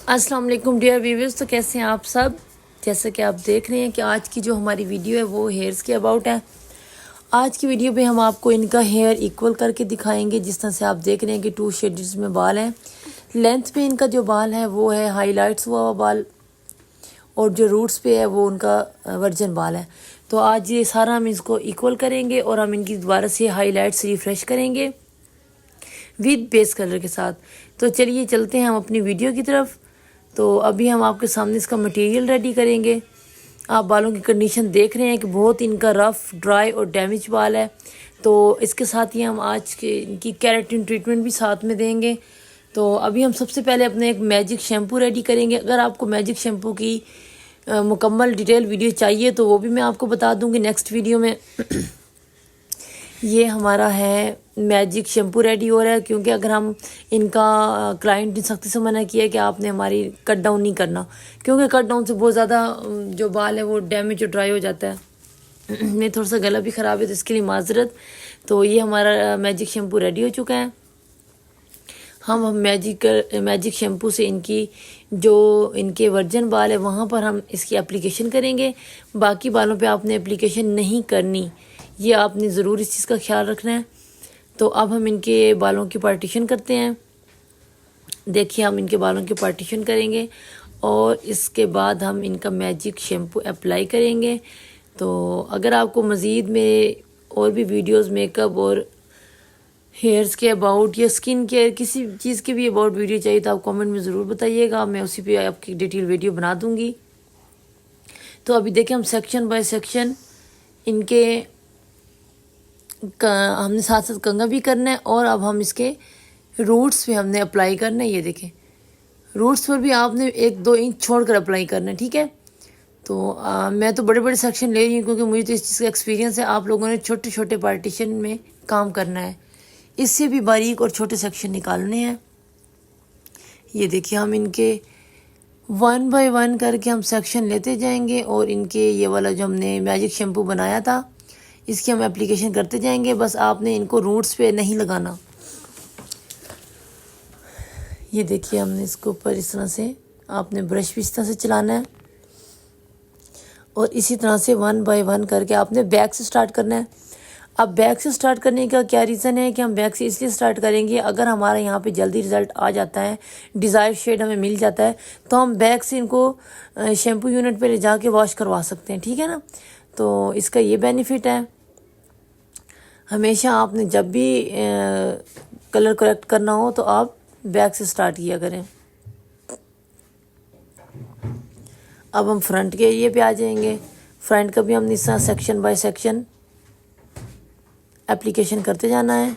अस्सलाम वालेकुम dear viewers. तो कैसे हैं आप सब। जैसा कि आप देख रहे हैं कि आज की जो हमारी वीडियो है वो हेयर्स के अबाउट है। आज की वीडियो में हम आपको इनका हेयर इक्वल करके दिखाएंगे। जिस तरह से आप देख रहे हैं कि 2 शेड्स में बाल हैं। लेंथ पे इनका जो बाल है वो है हाईलाइट्स हुआ बाल, और जो रूट्स पे है वो उनका वर्जन बाल है। तो आज ये सारा हम इसको इक्वल करेंगे और हम इनकी दोबारा से हाईलाइट्स रिफ्रेश करेंगे विद बेस कलर के साथ। तो चलिए चलते हैं हम अपनी वीडियो की तरफ। तो अभी हम आपके सामने इसका मटेरियल रेडी करेंगे। आप बालों की कंडीशन देख रहे हैं कि बहुत इनका रफ़, ड्राई और डैमेज बाल है। तो इसके साथ ही हम आज के इनकी केराटिन ट्रीटमेंट भी साथ में देंगे। तो अभी हम सबसे पहले अपने एक मैजिक शैम्पू रेडी करेंगे। अगर आपको मैजिक शैम्पू की मुकम्मल डिटेल वीडियो चाहिए तो वो भी मैं आपको बता दूंगी नेक्स्ट वीडियो में। ये हमारा है मैजिक शैम्पू रेडी हो रहा है, क्योंकि अगर हम इनका क्लाइंट ने सख्ती से मना किया है कि आपने हमारी कट डाउन नहीं करना, क्योंकि कट डाउन से बहुत ज़्यादा जो बाल है वो डैमेज और ड्राई हो जाता है। मेरा थोड़ा सा गला भी ख़राब है तो इसके लिए माजरत। तो ये हमारा मैजिक शैम्पू रेडी हो चुका है। हम मैजिक शैम्पू से इनकी जो इनके वर्जन बाल है वहाँ पर हम इसकी एप्लीकेशन करेंगे। बाकी बालों पे आपने एप्लीकेशन नहीं करनी, ये आपने ज़रूर इस चीज़ का ख्याल रखना है। तो अब हम इनके बालों की पार्टीशन करते हैं। देखिए हम इनके बालों की पार्टीशन करेंगे और इसके बाद हम इनका मैजिक शैम्पू अप्लाई करेंगे। तो अगर आपको मज़ीद में और भी वीडियोस मेकअप और हेयर्स के अबाउट या स्किन केयर किसी चीज़ के भी अबाउट वीडियो चाहिए तो आप कमेंट में ज़रूर बताइएगा, मैं उसी पे आपकी डिटेल वीडियो बना दूँगी। तो अभी देखिए हम सेक्शन बाय सेक्शन इनके हमने साथ साथ कंघा भी करना है और अब हम इसके रूट्स पे हमने अप्लाई करना है। ये देखें रूट्स पर भी आपने 1-2 इंच छोड़कर अप्लाई करना है, ठीक है। तो मैं तो बड़े बड़े सेक्शन ले रही हूँ क्योंकि मुझे तो इस चीज़ का एक्सपीरियंस है। आप लोगों ने छोटे छोटे पार्टीशन में काम करना है, इससे भी बारीक और छोटे सेक्शन निकालने हैं। ये देखिए हम इनके 1 बाय 1 करके हम सेक्शन लेते जाएंगे और इनके ये वाला जो हमने मैजिक शैम्पू बनाया था इसकी हम एप्लीकेशन करते जाएंगे। बस आपने इनको रूट्स पे नहीं लगाना। ये देखिए हमने इसके ऊपर इस तरह से आपने ब्रश भी इस तरह से चलाना है और इसी तरह से 1 बाय 1 करके आपने बैक से स्टार्ट करना है। अब बैक से स्टार्ट करने का क्या रीज़न है कि हम बैक से इसलिए स्टार्ट करेंगे, अगर हमारा यहाँ पे जल्दी रिज़ल्ट आ जाता है, डिज़ायर शेड हमें मिल जाता है, तो हम बैक से इनको शैम्पू यूनिट पे ले जाके वॉश करवा सकते हैं, ठीक है ना। तो इसका ये बेनिफिट है। हमेशा आपने जब भी कलर करेक्ट करना हो तो आप बैक से स्टार्ट किया करें। अब हम फ्रंट के एरिए पे आ जाएंगे। फ्रंट का भी हमने इस तरह सेक्शन बाय सेक्शन एप्लीकेशन करते जाना है,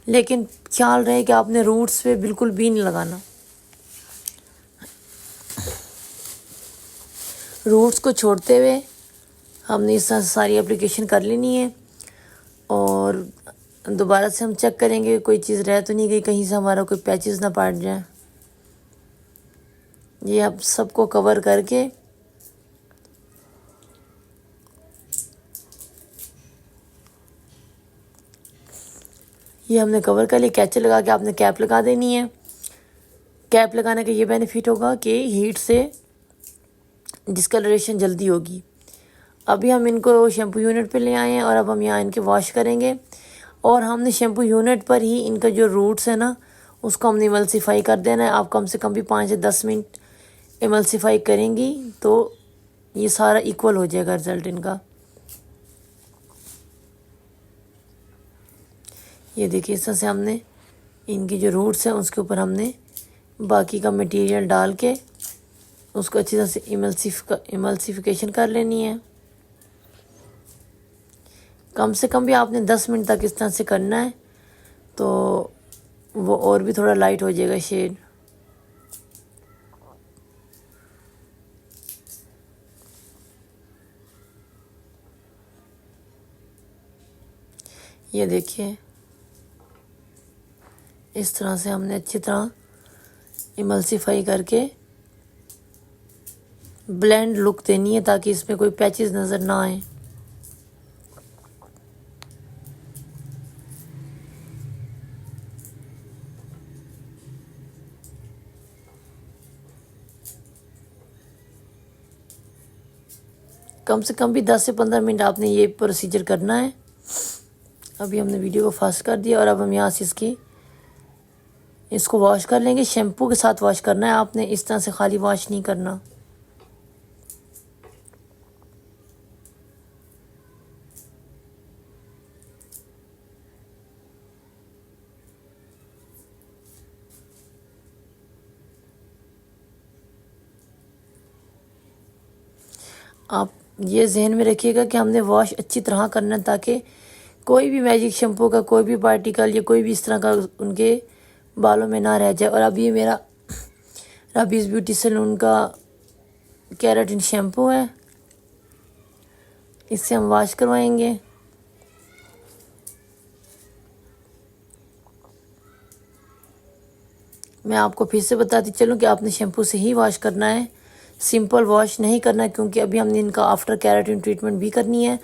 लेकिन ख्याल रहे कि आपने रूट्स पे बिल्कुल भी नहीं लगाना। रूट्स को छोड़ते हुए हमने इस तरह से सारी एप्लीकेशन कर लेनी है और दोबारा से हम चेक करेंगे कोई चीज़ रह तो नहीं गई, कहीं से हमारा कोई पैचेस ना पड़ जाए। ये अब सबको कवर करके ये हमने कवर कर लिया। कैचर लगा के आपने कैप लगा देनी है। कैप लगाने का ये बेनिफिट होगा कि हीट से डिस्कलरेशन जल्दी होगी। अभी हम इनको शैम्पू यूनिट पे ले आए हैं और अब हम यहाँ इनके वॉश करेंगे और हमने शैम्पू यूनिट पर ही इनका जो रूट्स है ना उसको हमने इमल्सीफाई कर देना है। आप कम से कम भी 5 से 10 मिनट इमल्सीफाई करेंगी तो ये सारा इक्वल हो जाएगा रिज़ल्ट इनका। ये देखिए इस तरह से हमने इनकी जो रूट्स हैं उसके ऊपर हमने बाकी का मटेरियल डाल के उसको अच्छी तरह से इमल्सिफिकेशन कर लेनी है। कम से कम भी आपने 10 मिनट तक इस तरह से करना है तो वो और भी थोड़ा लाइट हो जाएगा शेड। ये देखिए इस तरह से हमने अच्छी तरह इमल्सिफाई करके ब्लेंड लुक देनी है ताकि इसमें कोई पैचेस नज़र ना आए। कम से कम भी 10 से 15 मिनट आपने ये प्रोसीजर करना है। अभी हमने वीडियो को फास्ट कर दिया और अब हम यहाँ से इसको वॉश कर लेंगे। शैम्पू के साथ वॉश करना है आपने, इस तरह से खाली वॉश नहीं करना। आप ये जहन में रखिएगा कि हमने वॉश अच्छी तरह करना है ताकि कोई भी मैजिक शैम्पू का कोई भी पार्टिकल या कोई भी इस तरह का उनके बालों में ना रह जाए। और अब ये मेरा रबीज़ ब्यूटी सैलून का केराटिन शैम्पू है, इससे हम वॉश करवाएंगे। मैं आपको फिर से बताती चलूँ कि आपने शैम्पू से ही वॉश करना है, सिंपल वॉश नहीं करना है, क्योंकि अभी हमने इनका आफ्टर केराटिन ट्रीटमेंट भी करनी है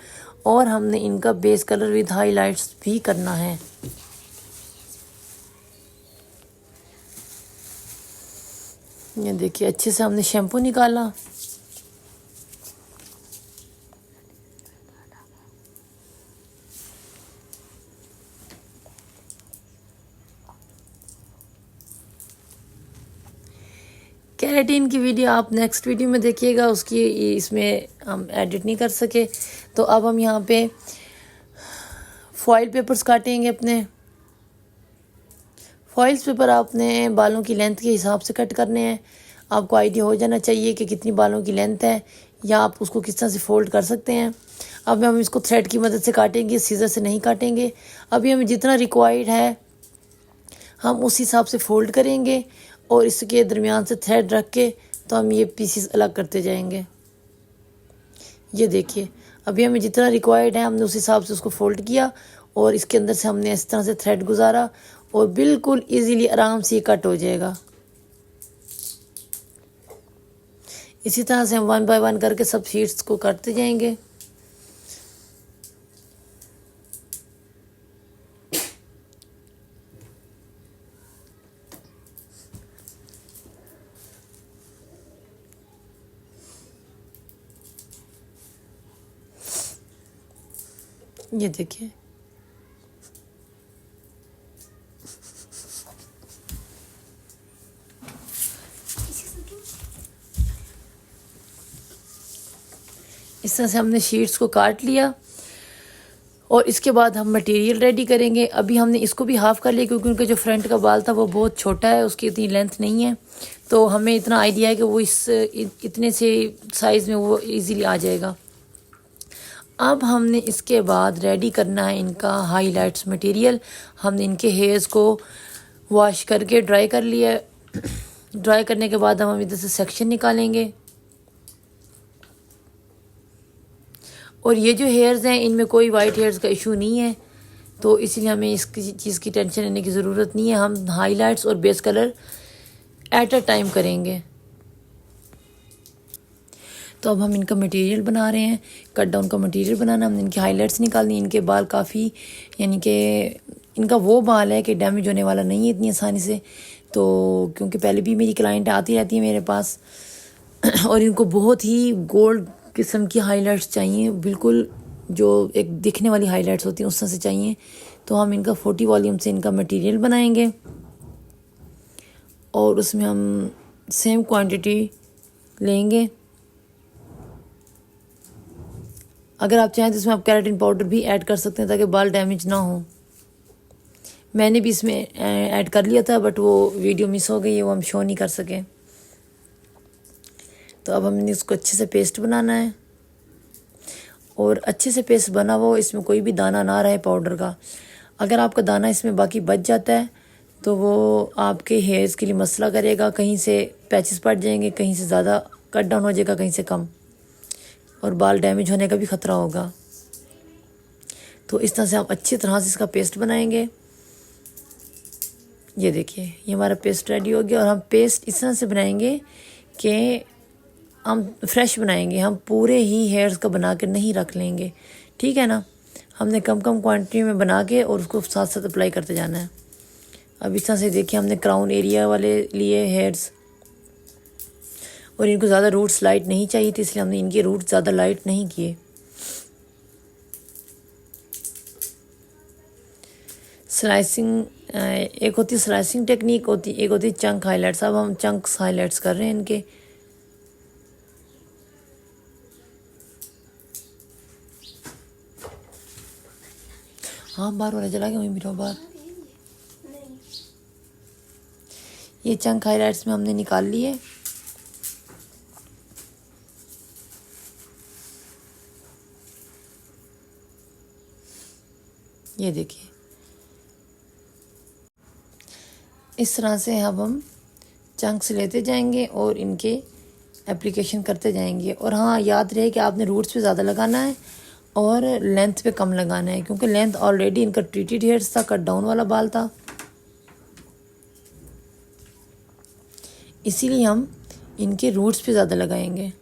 और हमने इनका बेस कलर विद हाइलाइट्स भी करना है। ये देखिए अच्छे से हमने शैम्पू निकाला। केराटिन की वीडियो आप नेक्स्ट वीडियो में देखिएगा, उसकी इसमें हम एडिट नहीं कर सके। तो अब हम यहाँ पे फॉइल पेपर्स काटेंगे अपने। फॉइल्स पेपर आपने बालों की लेंथ के हिसाब से कट करने हैं। आपको आइडिया हो जाना चाहिए कि कितनी बालों की लेंथ है, या आप उसको किस तरह से फोल्ड कर सकते हैं। अब हम इसको थ्रेड की मदद से काटेंगे, सीजर से नहीं काटेंगे। अभी हमें जितना रिक्वायर्ड है हम उस हिसाब से फोल्ड करेंगे और इसके दरमियान से थ्रेड रख के तो हम ये पीसेस अलग करते जाएंगे। ये देखिए अभी हमें जितना रिक्वायर्ड है हमने उस हिसाब से उसको फोल्ड किया और इसके अंदर से हमने इस तरह से थ्रेड गुजारा और बिल्कुल इजीली आराम से ये कट हो जाएगा। इसी तरह से हम 1 बाय 1 करके सब शीट्स को काटते जाएंगे। ये देखिए इस तरह से हमने शीट्स को काट लिया और इसके बाद हम मटेरियल रेडी करेंगे। अभी हमने इसको भी हाफ़ कर लिया क्योंकि उनका जो फ्रंट का बाल था वो बहुत छोटा है, उसकी इतनी लेंथ नहीं है, तो हमें इतना आइडिया है कि वो इतने से साइज़ में वो इजीली आ जाएगा। अब हमने इसके बाद रेडी करना है इनका हाइलाइट्स मटेरियल। हमने इनके हेयर्स को वॉश करके ड्राई कर लिया। ड्राई करने के बाद हम इधर से सेक्शन निकालेंगे और ये जो हेयर्स हैं इनमें कोई वाइट हेयर्स का इशू नहीं है, तो इसलिए हमें इस चीज़ की टेंशन लेने की ज़रूरत नहीं है। हम हाइलाइट्स और base colour at a time करेंगे। तो अब हम इनका मटेरियल बना रहे हैं, कट डाउन का मटेरियल बनाना। हमने इनकी हाइलाइट्स निकालनी। इनके बाल काफ़ी, यानी कि इनका वो बाल है कि डैमेज होने वाला नहीं है इतनी आसानी से। तो क्योंकि पहले भी मेरी क्लाइंट आती रहती है मेरे पास और इनको बहुत ही गोल्ड किस्म की हाइलाइट्स चाहिए, बिल्कुल जो एक दिखने वाली हाइलाइट्स होती हैं उस तरह से चाहिए। तो हम इनका 40 वॉल्यूम से इनका मटेरियल बनाएंगे और उसमें हम सेम क्वांटिटी लेंगे। अगर आप चाहें तो इसमें आप केराटिन पाउडर भी ऐड कर सकते हैं ताकि बाल डैमेज ना हो। मैंने भी इसमें ऐड कर लिया था बट वो वीडियो मिस हो गई है, वो हम शो नहीं कर सके। तो अब हमने इसको अच्छे से पेस्ट बनाना है और अच्छे से पेस्ट बना हुआ, इसमें कोई भी दाना ना रहे पाउडर का। अगर आपका दाना इसमें बाकी बच जाता है तो वो आपके हेयर्स के लिए मसला करेगा, कहीं से पैचेस पड़ जाएंगे, कहीं से ज़्यादा कट डाउन हो जाएगा, कहीं से कम, और बाल डैमेज होने का भी ख़तरा होगा। तो इस तरह से आप अच्छी तरह से इसका पेस्ट बनाएंगे। ये देखिए ये हमारा पेस्ट रेडी हो गया और हम पेस्ट इस तरह से बनाएंगे कि हम फ्रेश बनाएंगे, हम पूरे ही हेयर्स का बना के नहीं रख लेंगे, ठीक है ना। हमने कम कम क्वांटिटी में बना के और उसको साथ साथ अप्लाई करते जाना है। अब इस तरह से देखिए हमने क्राउन एरिया वाले लिए हेयर्स और इनको ज़्यादा रूट्स लाइट नहीं चाहिए थी, इसलिए हमने इनके रूट्स ज़्यादा लाइट नहीं किए। स्लाइसिंग एक होती है स्लाइसिंग टेक्निक, एक होती है चंक हाईलाइट्स। अब हम चंक्स हाईलाइट्स कर रहे हैं इनके। हाँ बार वाला चला गया, वहीं भी रहो बार। ये चंक हाईलाइट्स में हमने निकाल लिए। ये देखिए इस तरह से अब हम चंक्स लेते जाएंगे और इनके एप्लीकेशन करते जाएंगे। और हाँ याद रहे कि आपने रूट्स पे ज़्यादा लगाना है और लेंथ पे कम लगाना है, क्योंकि लेंथ ऑलरेडी इनका ट्रीटेड हेयर्स था, कट डाउन वाला बाल था, इसीलिए हम इनके रूट्स पे ज़्यादा लगाएंगे।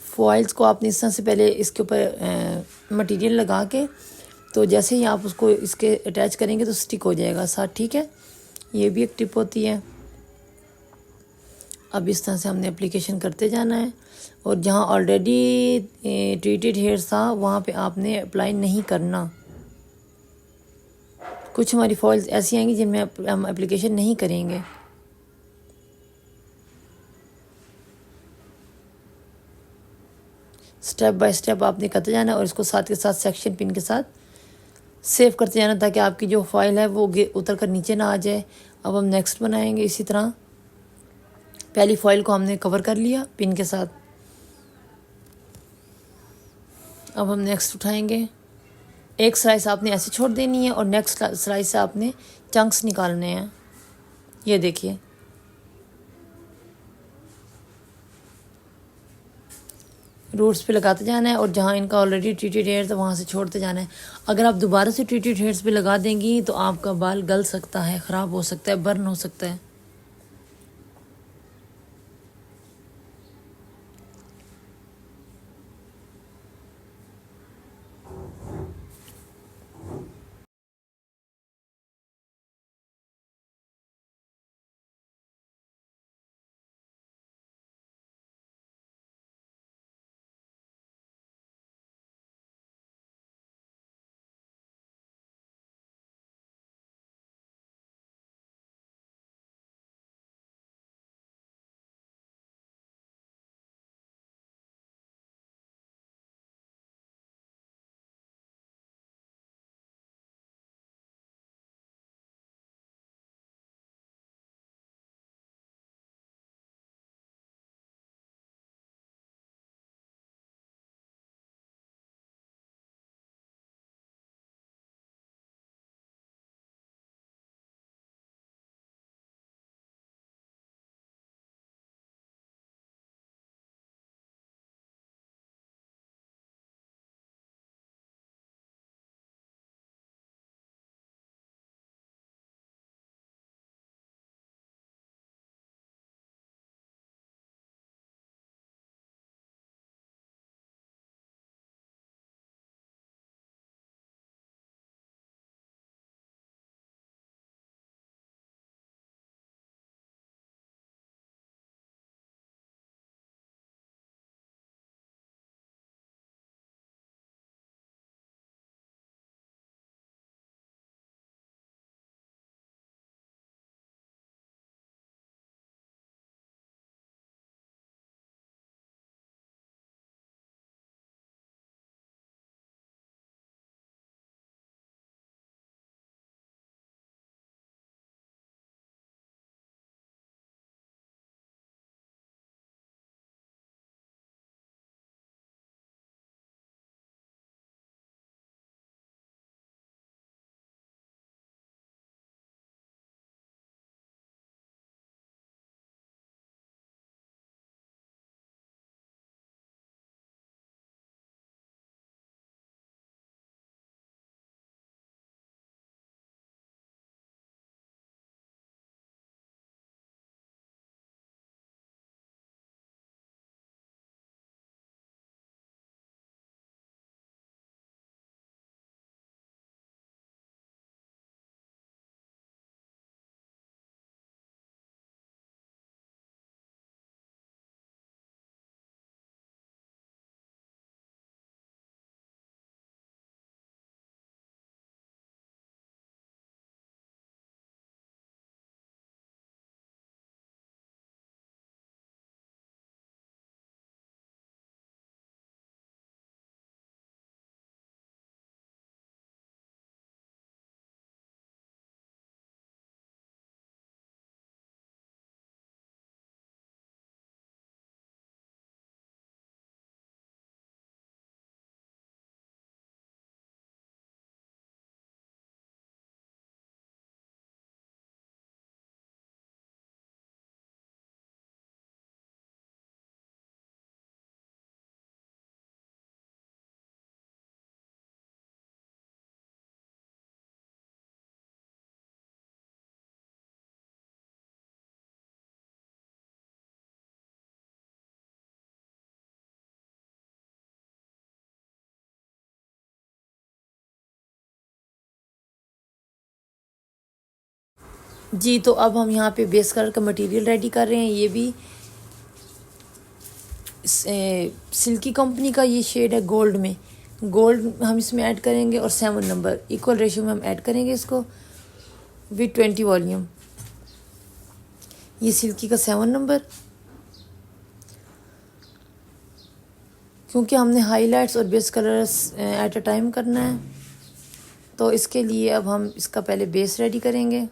फॉइल्स को आपने इस तरह से पहले इसके ऊपर मटेरियल लगा के, तो जैसे ही आप उसको इसके अटैच करेंगे तो स्टिक हो जाएगा साथ, ठीक है। ये भी एक टिप होती है। अब इस तरह से हमने एप्लीकेशन करते जाना है, और जहाँ ऑलरेडी ट्रीटेड हेयर्स था वहाँ पे आपने अप्लाई नहीं करना। कुछ हमारी फॉइल्स ऐसी आएंगी जिनमें हम एप्लीकेशन नहीं करेंगे। स्टेप बाय स्टेप आपने करते जाना है और इसको साथ के साथ सेक्शन पिन के साथ सेव करते जाना, ताकि आपकी जो फाइल है वो उतर कर नीचे ना आ जाए। अब हम नेक्स्ट बनाएंगे इसी तरह। पहली फाइल को हमने कवर कर लिया पिन के साथ। अब हम नेक्स्ट उठाएंगे। एक स्लाइस आपने ऐसे छोड़ देनी है और नेक्स्ट स्लाइस से आपने चंक्स निकालने हैं। ये देखिए रूट्स पे लगाते जाना है, और जहाँ इनका ऑलरेडी ट्रीटेड हेयर्स है वहाँ से छोड़ते जाना है। अगर आप दोबारा से ट्रीटेड हेयर्स पे लगा देंगी तो आपका बाल गल सकता है, ख़राब हो सकता है, बर्न हो सकता है। जी, तो अब हम यहाँ पे बेस कलर का मटेरियल रेडी कर रहे हैं। ये भी सिल्की कंपनी का ये शेड है गोल्ड में। गोल्ड हम इसमें ऐड करेंगे और 7 नंबर इक्वल रेशियो में हम ऐड करेंगे इसको विथ 20 वॉल्यूम। ये सिल्की का 7 नंबर, क्योंकि हमने हाईलाइट्स और base colours at a time करना है, तो इसके लिए अब हम इसका पहले बेस रेडी करेंगे।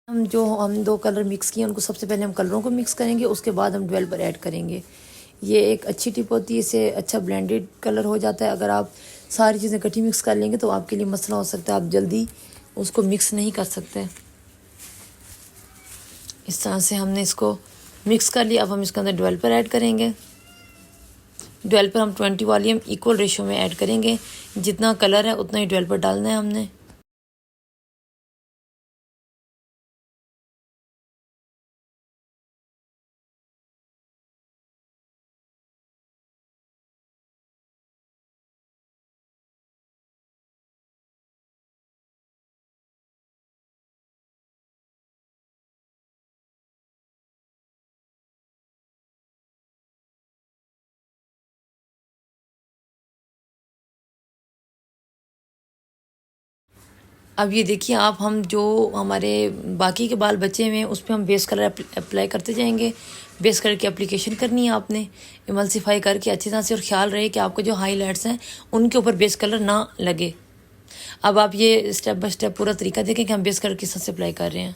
हम दो कलर मिक्स किए उनको सबसे पहले हम कलरों को मिक्स करेंगे, उसके बाद हम डेवलपर ऐड करेंगे। ये एक अच्छी टिप होती है, इससे अच्छा ब्लेंडेड कलर हो जाता है। अगर आप सारी चीज़ें इकट्ठी मिक्स कर लेंगे तो आपके लिए मसला हो सकता है, आप जल्दी उसको मिक्स नहीं कर सकते। इस तरह से हमने इसको मिक्स कर लिया। अब हम इसके अंदर डेवलपर ऐड करेंगे। डेवलपर हम 20 वॉल्यूम इक्वल रेशियो में ऐड करेंगे। जितना कलर है उतना ही डेवलपर डालना है हमने। अब ये देखिए आप, हम जो हमारे बाकी के बाल बचे हुए हैं उस पर हम बेस कलर अप्लाई करते जाएंगे। बेस कलर की एप्लीकेशन करनी है आपने इमल्सीफाई करके अच्छी तरह से, और ख्याल रहे कि आपको जो हाईलाइट्स हैं उनके ऊपर बेस कलर ना लगे। अब आप ये स्टेप बाय स्टेप पूरा तरीका देखें कि हम बेस कलर किस तरह से अप्लाई कर रहे हैं।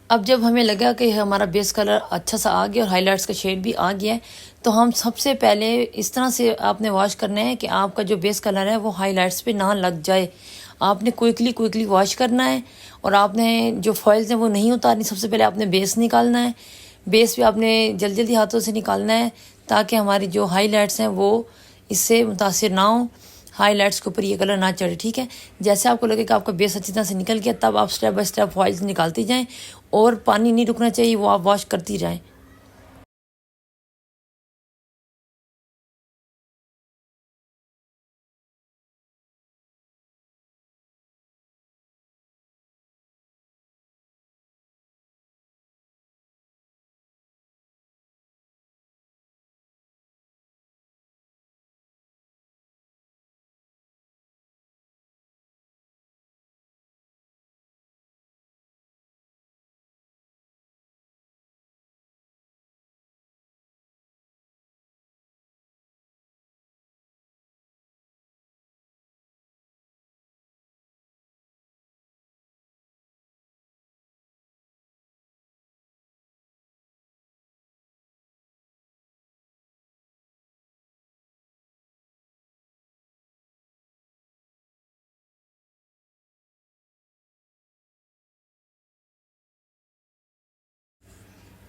अब जब हमें लगा कि हमारा बेस कलर अच्छा सा आ गया और हाइलाइट्स का शेड भी आ गया है, तो हम सबसे पहले इस तरह से आपने वॉश करना है कि आपका जो बेस कलर है वो हाइलाइट्स पे ना लग जाए। आपने क्विकली वॉश करना है और आपने जो फॉइल्स हैं वो नहीं उतारनी। सबसे पहले आपने बेस निकालना है। बेस भी आपने जल्दी हाथों से निकालना है ताकि हमारी जो हाइलाइट्स हैं वो इससे मुतासिर ना हो, हाइलाइट्स के ऊपर ये कलर ना चढ़े। ठीक है, जैसे आपको लगे कि आपका बेस अच्छी तरह से निकल गया, तब आप स्टेप बाय स्टेप फॉइल्स निकालती जाएं और पानी नहीं रुकना चाहिए, वो आप वॉश करती जाएं।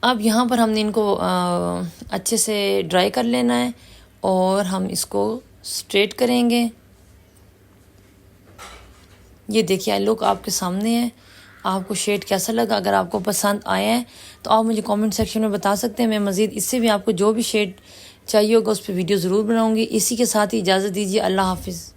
अब यहाँ पर हमने इनको अच्छे से ड्राई कर लेना है और हम इसको स्ट्रेट करेंगे। ये देखिए लुक आपके सामने है। आपको शेड कैसा लगा? अगर आपको पसंद आया है तो आप मुझे कमेंट सेक्शन में बता सकते हैं। मैं मज़ीद इससे भी आपको जो भी शेड चाहिए होगा उस पर वीडियो ज़रूर बनाऊँगी। इसी के साथ ही इजाज़त दीजिए। अल्लाह हाफिज़।